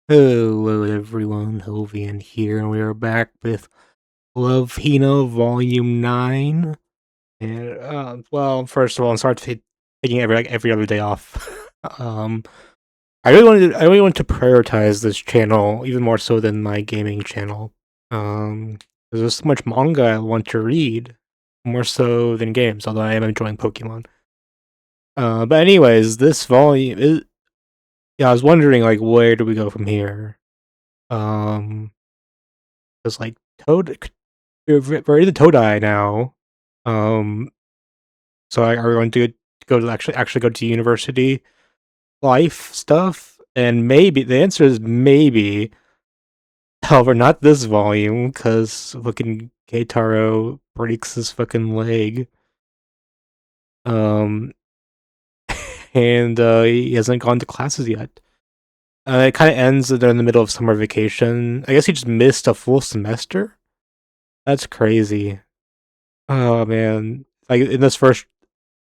Hello everyone, Hovian here, and we are back with Love Hina Volume 9. And, first of all, I'm sorry for taking every other day off. um, I really wanted to prioritize this channel, even more so than my gaming channel. There's so much manga I want to read, more so than games, although I am enjoying Pokemon. But anyways, this volume is, yeah, I was wondering, like, where do we go from here? Um, Because like we're in the Todai now. Um, so are we going to go to actually go to university life stuff? And maybe the answer is maybe. However, not this volume because fucking Keitaro breaks his fucking leg. Um, and he hasn't gone to classes yet. It kind of ends in the middle of summer vacation. I guess he just missed a full semester. That's crazy. Oh man, like in this first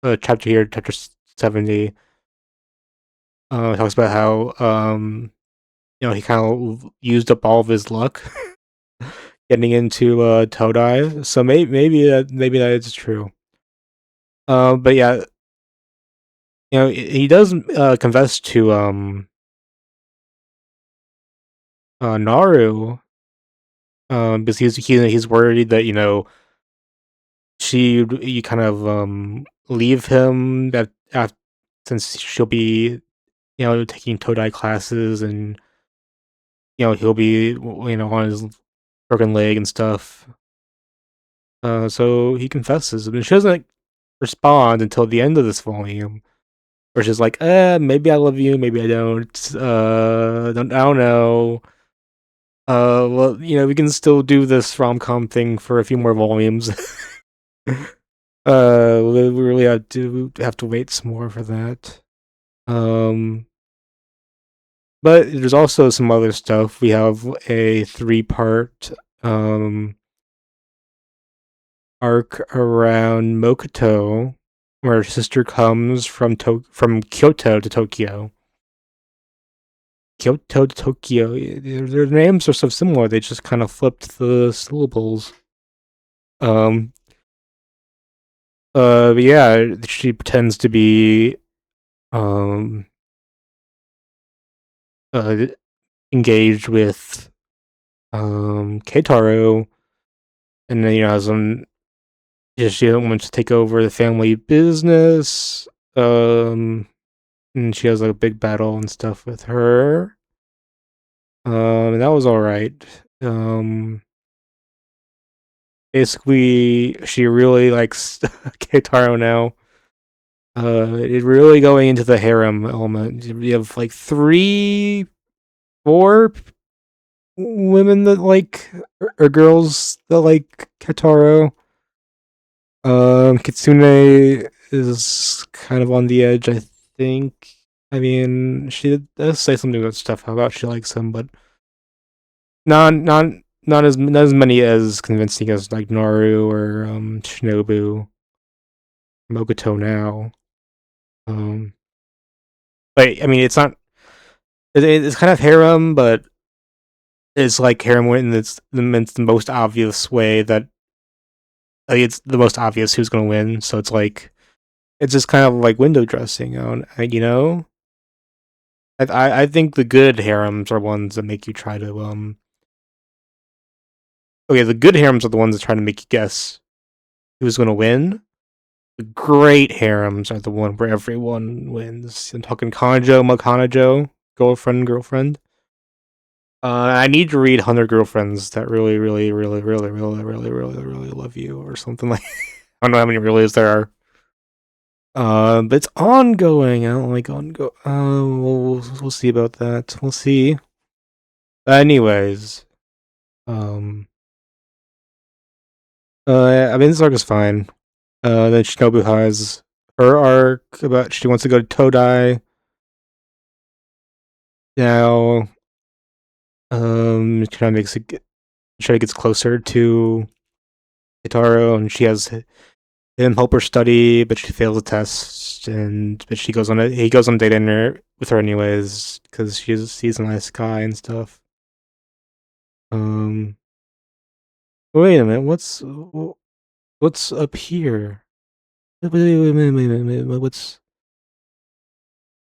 chapter here, chapter 70, talks about how he kind of used up all of his luck getting into Todai. So maybe that is true. But yeah, he does confess to Naru, because he's worried that she you kind of leave him since she'll be taking Todai classes, and he'll be on his broken leg and stuff. So he confesses, but she doesn't respond until the end of this volume, where she's like, maybe I love you, maybe I don't. I don't know. Well, we can still do this rom com thing for a few more volumes. We really have to wait some more for that. Um, but there's also some other stuff. We have a 3-part arc around Mokoto, where her sister comes from Kyoto to Tokyo. Kyoto to Tokyo. Their names are so similar. They just kind of flipped the syllables. Um. But yeah, she pretends to be um uh engaged with Keitaro, and then she doesn't want to take over the family business. And she has like a big battle and stuff with her. And that was all right. Um, Basically, she really likes Keitaro now. It really going into the harem element. You have like 3, 4 women that like, or girls that like Keitaro. Kitsune is kind of on the edge, I think. I mean, she does say something about stuff about she likes him, but not not not as many as convincing as like Naru or Shinobu, Mokoto now. Um, but I mean, it's not. It's kind of harem, but it's like harem in the most obvious way that, like, it's the most obvious who's gonna win. So it's just kind of like window dressing on, I think the good harems are ones that make you try to okay, the good harems are the ones that try to make you guess who's gonna win. The great harems are the one where everyone wins. I'm talking Kanajo, Makanajo, girlfriend. I need to read 100 Girlfriends that really, really, really, really, really, really, really, really love you, or something like. I don't know how many reallys there are. But it's ongoing. I don't like ongo. We'll see about that. We'll see. Anyways, um, I mean, this arc is fine. Then Shinobu has her arc about she wants to go to Todai now. She kind of gets closer to Kitaro, and she has him help her study, but she fails the test, and but he goes on a date with her anyways because he's a nice guy and stuff. Um, wait a minute, what's up here? Wait, what's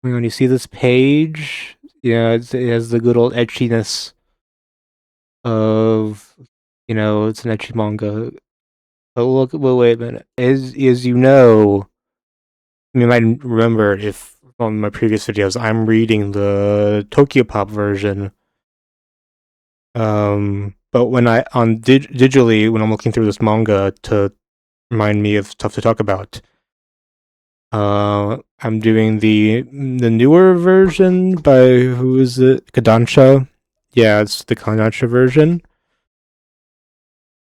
hang on? You see this page? Yeah, it has the good old etchiness of it's an etchy manga. But look, wait a minute. As you know, you might remember if on my previous videos, I'm reading the Tokyo Pop version. But when I on digitally when I'm looking through this manga to remind me of stuff to talk about, I'm doing the newer version by who is it? Kodansha. Yeah, it's the Kodansha version.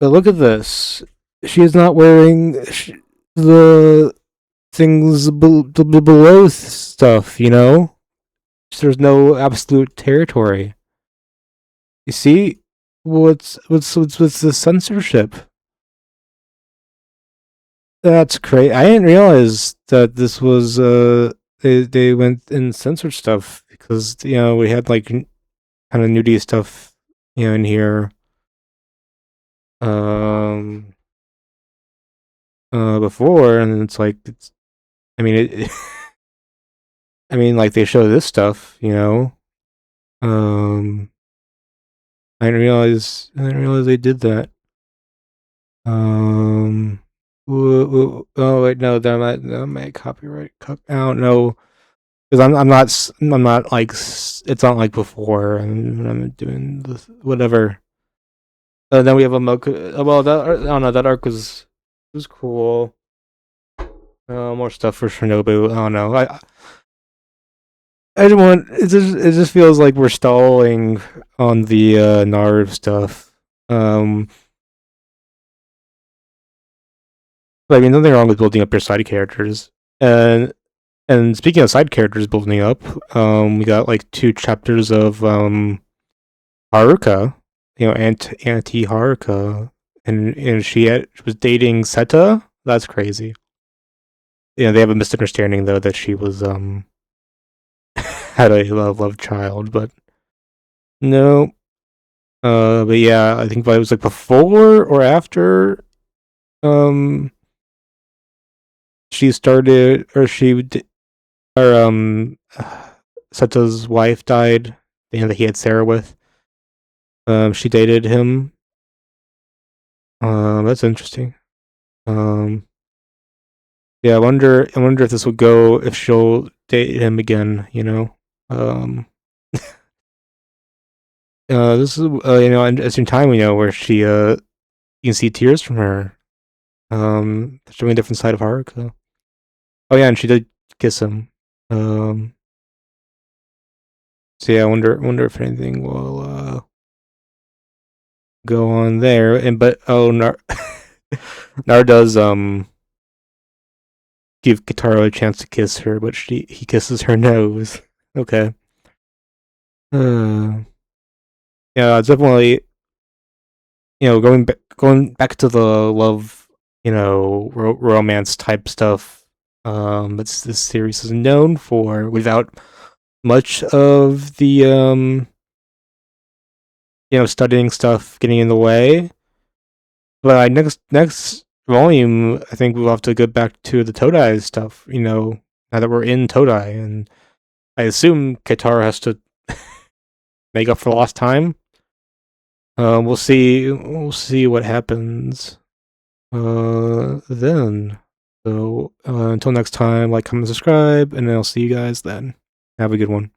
But look at this. She is not wearing the things below stuff, There's no absolute territory. You see, what's the censorship? That's great. I didn't realize that this was they went and censored stuff because we had like kind of nudie stuff in here um before, and it's like I mean it I mean like they show this stuff, um I didn't realize they did that. Um, oh wait, no, that might copyright. I don't know because I'm not like it's not like before, and I'm doing this whatever. Then we have a Mocha. Well, I don't know. That arc was cool. More stuff for Shinobu. I don't know. I don't want. It just feels like we're stalling on the Naruto stuff. Um, but I mean, nothing wrong with building up your side characters. And speaking of side characters building up, we got like 2 chapters of Haruka, anti Haruka, and she was dating Seta. That's crazy. They have a misunderstanding though that she was had a love child, but no. But yeah, I think it was like before or after um she started or Seta's wife died, that he had Sarah with. She dated him. That's interesting. Um, yeah, I wonder if this will go if she'll date him again. Um, this is an interesting time where she you can see tears from her. Showing a different side of Haruka. Oh yeah, and she did kiss him. Um, so yeah, I wonder if anything will go on there. And but Nar does give Kitaro a chance to kiss her, but he kisses her nose. Okay. Uh, yeah, it's definitely going back to the love, romance type stuff. That's this series is known for without much of the studying stuff getting in the way. But next volume, I think we'll have to get back to the Todai stuff. Now that we're in Todai, and I assume Katara has to make up for lost time. We'll see. We'll see what happens. Then. So until next time, like, comment, subscribe, and I'll see you guys then. Have a good one.